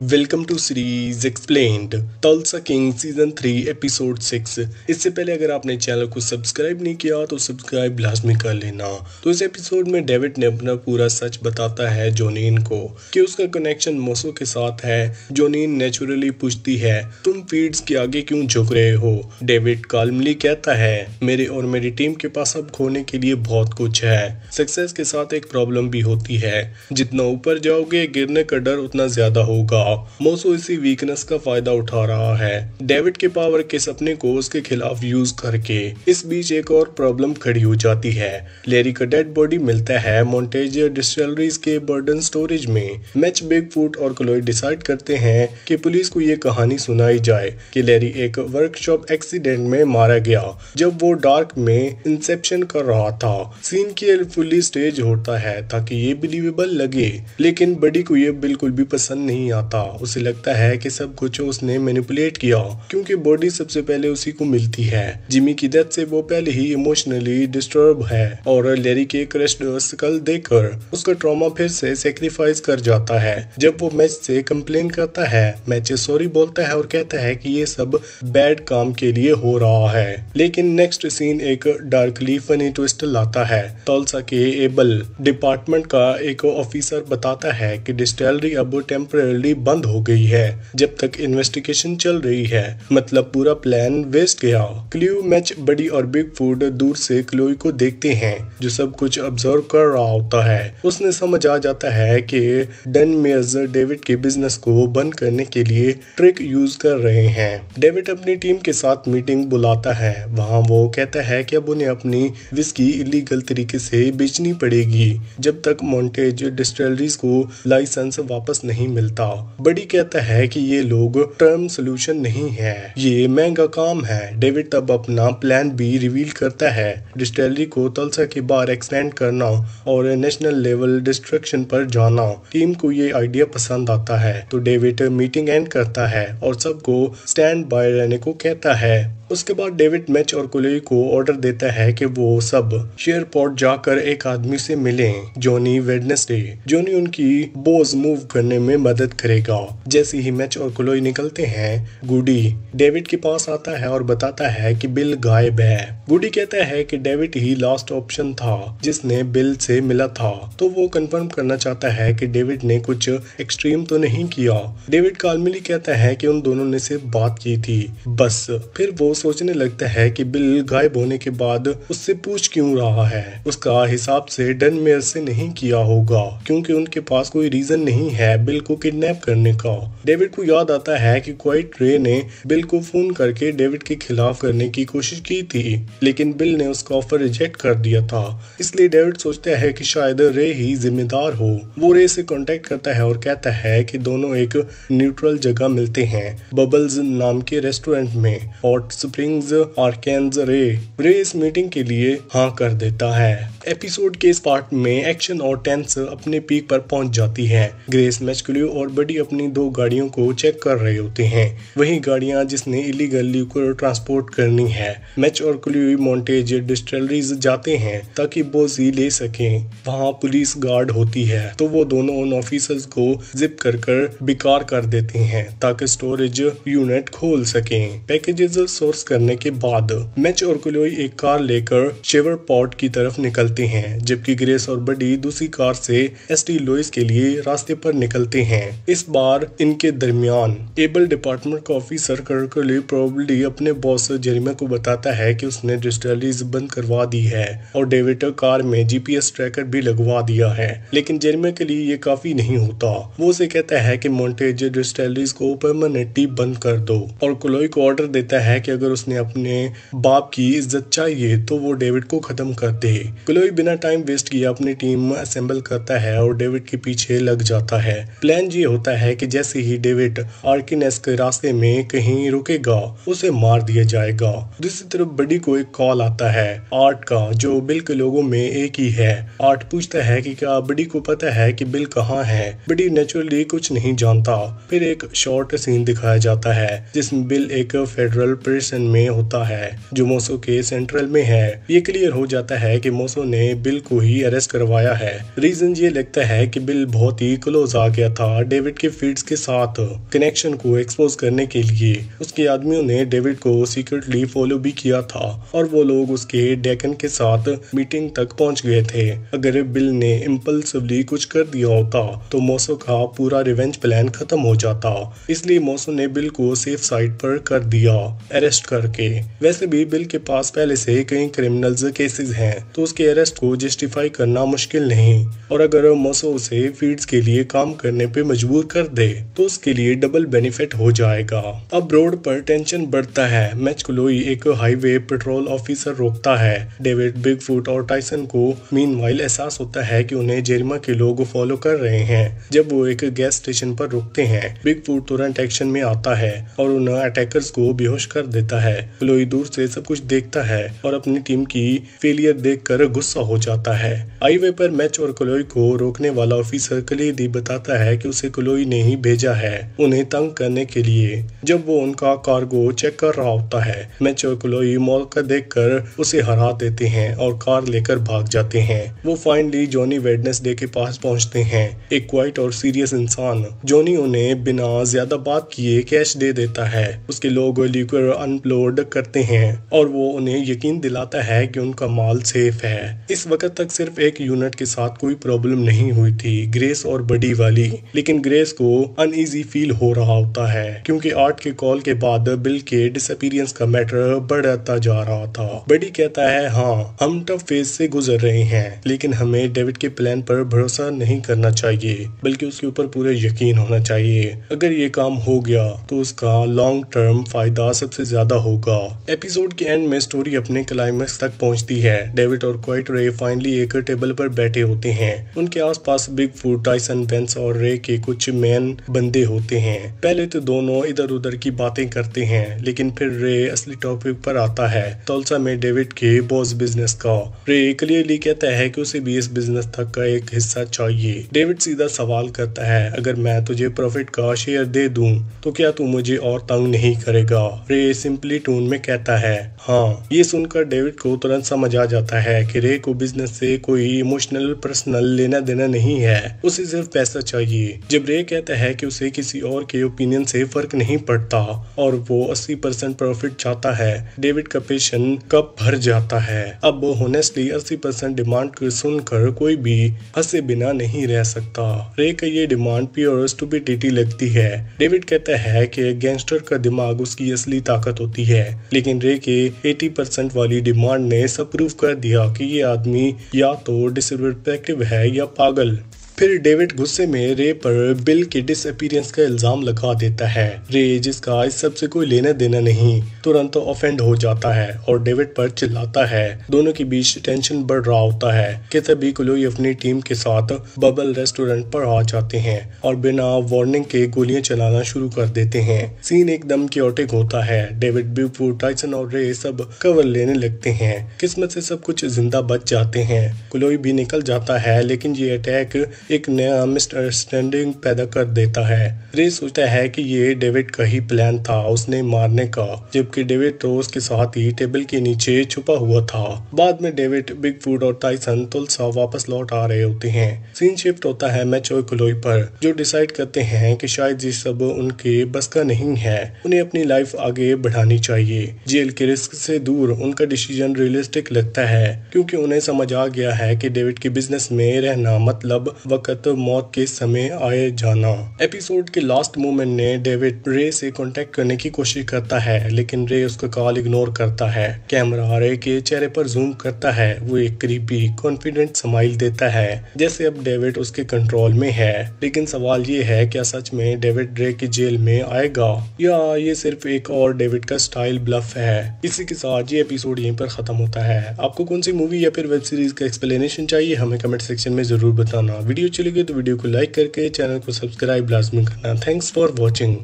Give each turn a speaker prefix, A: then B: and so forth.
A: Welcome to series explained Tulsa King season 3 episode 6। इससे पहले अगर आपने चैनल को सब्सक्राइब नहीं किया तो सब्सक्राइब लाजमी कर लेना। तो इस एपिसोड में डेविड ने अपना पूरा सच बताता है जोनीन को कि उसका कनेक्शन मोसो के साथ है। जोनीन नेचुरली पूछती है, तुम फीड्स के आगे क्यों झुक रहे हो? डेविड काल्मली कहता है, मेरे और मेरी टीम के पास अब खोने के लिए बहुत कुछ है। सक्सेस के साथ एक प्रॉब्लम भी होती है, जितना ऊपर जाओगे गिरने का डर उतना ज्यादा होगा। मोसो इसी वीकनेस का फायदा उठा रहा है, डेविड के पावर के सपने को उसके खिलाफ यूज करके। इस बीच एक और प्रॉब्लम खड़ी हो जाती है। लेरी का डेड बॉडी मिलता है मोंटेज डिस्टिलरीज के बर्डन स्टोरेज में। मैच, बिग फूट और क्लोई डिसाइड करते हैं कि पुलिस को ये कहानी सुनाई जाए कि लेरी एक वर्कशॉप एक्सीडेंट में मारा गया जब वो डार्क में इंसेप्शन कर रहा था। सीन के फुली स्टेज होता है ताकि ये बिलीवेबल लगे, लेकिन बडी को ये बिल्कुल भी पसंद नहीं आता। उसे लगता है कि सब कुछ उसने मैनिपुलेट किया क्योंकि बॉडी सबसे पहले उसी को मिलती है। जिमी की डेथ से वो पहले ही इमोशनली डिस्टर्ब है और लेरी के क्रश्ड स्कल देखकर उसका ट्रॉमा फिर से सेक्रीफाइस कर जाता है। जब वो मैच से कंप्लेन करता है, मैच सॉरी बोलता है और कहता है कि ये सब बैड काम के लिए हो रहा है। लेकिन नेक्स्ट सीन एक डार्कली फनी ट्विस्ट लाता है। तुलसा के एबल डिपार्टमेंट का एक ऑफिसर बताता है कि डिस्टिलरी अब टेम्पररी बंद हो गई है जब तक इन्वेस्टिगेशन चल रही है। मतलब पूरा प्लान वेस्ट गया। क्ल्यू, मैच, बडी और बिग फूड दूर से क्लोई को देखते हैं जो सब कुछ ऑब्जर्व कर रहा होता है। उसने समझ आ जाता है कि डन मेयर्स डेविड के बिजनेस को बंद करने के लिए ट्रिक यूज कर रहे हैं। डेविड अपनी टीम के साथ मीटिंग बुलाता है। वहां वो कहता है कि अब उन्हें अपनी विस्की इलीगल तरीके से बेचनी पड़ेगी जब तक मोंटेज डिस्टिलरीज को लाइसेंस वापस नहीं मिलता। बडी कहता है कि ये लोग टर्म सोल्यूशन नहीं है, ये महंगा काम है। डेविड तब अपना प्लान भी रिवील करता है, डिस्टिलरी को तुलसा के बाहर एक्सपेंड करना और नेशनल लेवल डिस्ट्रक्शन पर जाना। टीम को ये आइडिया पसंद आता है तो डेविड मीटिंग एंड करता है और सबको स्टैंड बाय रहने को कहता है। उसके बाद डेविड मैच और क्लोई को ऑर्डर देता है कि वो सब शेयरपोर्ट जाकर एक आदमी से मिलें, जॉनी वेडनेसडे। जॉनी उनकी बोझ मूव करने में मदद करेगा। जैसे ही मैच और क्लोई निकलते हैं, गुडी डेविड के पास आता है और बताता है कि बिल गायब है। गुडी कहता है कि डेविड ही लास्ट ऑप्शन था जिसने बिल से मिला था, तो वो कंफर्म करना चाहता है कि डेविड ने कुछ एक्सट्रीम तो नहीं किया। डेविड काल्मली कहता है कि उन दोनों ने सिर्फ बात की थी बस। फिर वो सोचने लगता है कि बिल गायब होने के बाद उससे पूछ क्यों रहा है। उसका हिसाब से डन मेयर से नहीं किया होगा क्योंकि उनके पास कोई रीजन नहीं है बिल को किडनैप करने का। डेविड को याद आता है कि क्वाइट रे ने बिल को फोन करके डेविड के खिलाफ करने की कोशिश की थी, लेकिन बिल ने उसका ऑफर रिजेक्ट कर दिया था। इसलिए डेविड सोचता है कि शायद रे ही जिम्मेदार हो। वो रे से कांटेक्ट करता है और कहता है कि दोनों एक न्यूट्रल जगह मिलते हैं, बबल्स नाम के रेस्टोरेंट में, हॉट स्प्रिंग्स आर्केन्स। रे इस मीटिंग के लिए हाँ कर देता है। एपिसोड के इस पार्ट में एक्शन और टेंस अपने पीक पर पहुंच जाती है। ग्रेस, मैच, क्ल्यू और बडी अपनी दो गाड़ियों को चेक कर रहे होते हैं, वही गाड़ियां जिसने इलीगल लिक्विड ट्रांसपोर्ट करनी है। मैच और क्ल्यू मोंटेज डिस्टिलरीज जाते हैं ताकि बोझी ले सकें। वहां पुलिस गार्ड होती है तो वो दोनों उन ऑफिसर्स को जिप कर बेकार कर देते हैं ताकि स्टोरेज यूनिट खोल सकें। पैकेजेस सोर्स करने के बाद मैच और क्लोई एक कार लेकर शेवर पॉट की तरफ निकलते हैं, जबकि ग्रेस और बडी दूसरी कार से एसटी लुइस के लिए रास्ते पर निकलते हैं। इस बार इनके दरमियान एबल डिपार्टमेंट का ऑफिसर कर्कली प्रोबेबली अपने बॉस जेरेमी को बताता है कि उसने डिस्टिलरीज बंद करवा दी है और डेविड कार में जीपीएस ट्रैकर भी लगवा दिया है। लेकिन जेरेमी के लिए ये काफी नहीं होता। वो उसे कहता है कि मोंटेज डिस्टिलरीज को परमानेंटली बंद कर दो और क्लोई को ऑर्डर देता है कि अगर उसने अपने बाप की इज्जत चाहिए तो वो डेविड को खत्म कर दे। क्लोई बिना टाइम वेस्ट किए अपनी टीम असेंबल करता है और डेविड के पीछे लग जाता है। प्लान ये होता है कि जैसे ही डेविड आर्किनेस के रास्ते में कहीं रुकेगा उसे मार दिया जाएगा। दूसरी तरफ बडी को एक कॉल आता है आर्ट का, जो बिल के लोगों में एक ही है। आर्ट पूछता है कि क्या बडी को पता है कि बिल कहाँ है। बडी नेचुरली कुछ नहीं जानता। फिर एक शॉर्ट सीन दिखाया जाता है जिसमें बिल एक फेडरल प्रिजन में होता है जो मोसो के सेंट्रल में है। ये क्लियर हो जाता है कि मोसो ने बिल को ही अरेस्ट करवाया है। रीजन ये लगता है कि बिल बहुत ही क्लोज आ गया था डेविड के फीड्स के साथ कनेक्शन को एक्सपोज करने के लिए। उसके आदमियों ने डेविड को सीक्रेटली फॉलो भी किया था और वो लोग उसके डेकन के साथ मीटिंग तक पहुंच गए थे। अगर बिल ने इम्पल्सिवली कुछ कर दिया होता तो मोसो का पूरा रिवेंज प्लान खत्म हो जाता, इसलिए मोसो ने बिल को सेफ साइड पर कर दिया अरेस्ट करके। वैसे भी बिल के पास पहले से कई क्रिमिनल्स केसेस हैं तो उसके अरेस्ट को जस्टिफाई करना मुश्किल नहीं, और अगर मोसो उसे फीड्स के लिए काम करने पे मजबूर कर दे तो उसके लिए डबल बेनिफिट हो जाएगा। अब रोड पर टेंशन बढ़ता है। मैच क्लोई एक हाईवे पेट्रोल ऑफिसर रोकता है डेविड, बिगफुट और टाइसन को मीनवाइल एहसास होता है कि उन्हें जेरिमा के लोग फॉलो कर रहे हैं। जब वो एक गैस स्टेशन पर रुकते हैं बिगफुट तुरंत एक्शन में आता है और उन अटैकर्स को बेहोश कर देता है। क्लोई दूर से सब कुछ देखता है और अपनी टीम की फेलियर देखकर गुस्सा हो जाता है। हाईवे पर मैच और क्लोई को रोकने वाला ऑफिसर क्लेडी बताता है कि उसे क्लोई ने ही भेजा है उन्हें तंग करने के लिए। जब वो उनका कार्गो चेक कर रहा होता है मैच और क्लोई मौका देखकर उसे हरा देते हैं और कार लेकर भाग जाते हैं। वो फाइनली जॉनी वेडनेसडे के पास पहुंचते हैं, एक क्वाइट और सीरियस इंसान। जॉनी उन्हें बिना ज्यादा बात किए कैश दे देता है। उसके लोग लिक्विड अनलोड करते हैं और वो उन्हें यकीन दिलाता है कि उनका माल सेफ है। इस वक्त तक सिर्फ एक यूनिट के साथ कोई प्रॉब्लम नहीं हुई थी, ग्रेस और बडी वाली, लेकिन ग्रेस को अनईजी फील हो रहा होता है क्योंकि आर्ट के कॉल के बाद बिल के डिसअपीयरेंस का मैटर बढ़ता जा रहा था। बडी कहता है हाँ हम टफ फेज से गुजर रहे हैं लेकिन हमें डेविड के प्लान पर भरोसा नहीं करना चाहिए बल्कि उसके ऊपर पूरा यकीन होना चाहिए। अगर ये काम हो गया तो उसका लॉन्ग टर्म फायदा सबसे ज्यादा होगा। एपिसोड के एंड में स्टोरी अपने क्लाइमेक्स तक पहुंचती है। डेविड और क्वाइट रे फाइनली एक टेबल पर बैठे होते हैं। उनके आसपास बिगफुट, टाइसन, बेंस और रे के कुछ मेन बंदे होते हैं। पहले तो दोनों इधर उधर की बातें करते हैं लेकिन फिर रे असली टॉपिक पर आता है, तुलसा में डेविड के बॉस बिजनेस का। रे क्लियरली कहता है कि उसे भी इस बिजनेस तक का एक हिस्सा चाहिए। डेविड सीधा सवाल करता है अगर मैं तुझे प्रॉफिट का शेयर दे दूं तो क्या तू मुझे और तंग नहीं करेगा? रे सिंपली टोन में कहता है हाँ। ये सुनकर डेविड को तुरंत समझ आ जाता है कि रे को बिजनेस से कोई इमोशनल पर्सनल लेना देना नहीं है, उसे सिर्फ पैसा चाहिए। जब रे कहता है कि उसे किसी और के ओपिनियन से फर्क नहीं पड़ता और वो 80% प्रॉफिट चाहता है, डेविड का पेशन कब भर जाता है। अब होनेस्टली 80% डिमांड सुनकर कोई भी हंसे बिना नहीं रह सकता। रे का ये डिमांड प्योर स्टुपिडिटी लगती है। डेविड कहता है कि गैंगस्टर का दिमाग उसकी असली ताकत होती है, लेकिन रे के 80% वाली डिमांड ने सब प्रूव कर दिया कि ये आदमी या तो डिसरिस्पेक्टिव है या पागल। फिर डेविड गुस्से में रे पर बिल के डिसअपीयरेंस का इल्जाम लगा देता है। रे, जिसका इस सब से कोई लेना देना नहीं, तुरंत ऑफेंड हो जाता है और डेविड पर चिल्लाता है। दोनों के बीच टेंशन बढ़ रहा होता है कि तभी क्लोई अपनी टीम के साथ बबल रेस्टोरेंट पर आ जाते हैं और बिना वार्निंग के गोलियां चलाना शुरू कर देते हैं। सीन एकदम क्योटिक होता है। डेविड, बिगफुट, टाइसन और रे सब कवर लेने लगते हैं। किस्मत से सब कुछ जिंदा बच जाते हैं। क्लोई भी निकल जाता है लेकिन ये अटैक एक नया मिसअंडरस्टैंडिंग पैदा कर देता है। रे सोचता है कि ये डेविड का ही प्लान था उसने मारने का, जबकि डेविड तो उसके साथ ही टेबल के नीचे छुपा हुआ था। बाद में डेविड, बिगफुट और टाइसन तुलसा वापस लौट आ रहे होते हैं। सीन शिफ्ट होता है मैच और क्लोई पर, जो डिसाइड करते हैं कि शायद ये सब उनके बस का नहीं है, उन्हें अपनी लाइफ आगे बढ़ानी चाहिए। जेल के रिस्क से दूर उनका डिसीजन रियलिस्टिक लगता है क्योंकि उन्हें समझ आ गया है कि डेविड के बिजनेस में रहना मतलब वक्त मौत के समय आए जाना। एपिसोड के लास्ट मोमेंट ने डेविड रे से कांटेक्ट करने की कोशिश करता है लेकिन रे उसका कॉल इग्नोर करता है। कैमरा रे के चेहरे पर जूम करता है। वो एक क्रीपी कॉन्फिडेंट स्माइल देता है जैसे अब डेविड उसके कंट्रोल में है। लेकिन सवाल ये है, क्या सच में डेविड रे की जेल में आएगा या ये सिर्फ एक और डेविड का स्टाइल ब्लफ है? इसी के साथ ये एपिसोड यहीं पर खत्म होता है। आपको कौन सी मूवी या फिर वेब सीरीज का एक्सप्लेनेशन चाहिए हमें कमेंट सेक्शन में जरूर बताना। वीडियो चली गई तो वीडियो को लाइक करके चैनल को सब्सक्राइब लाजमी करना। Thanks for watching.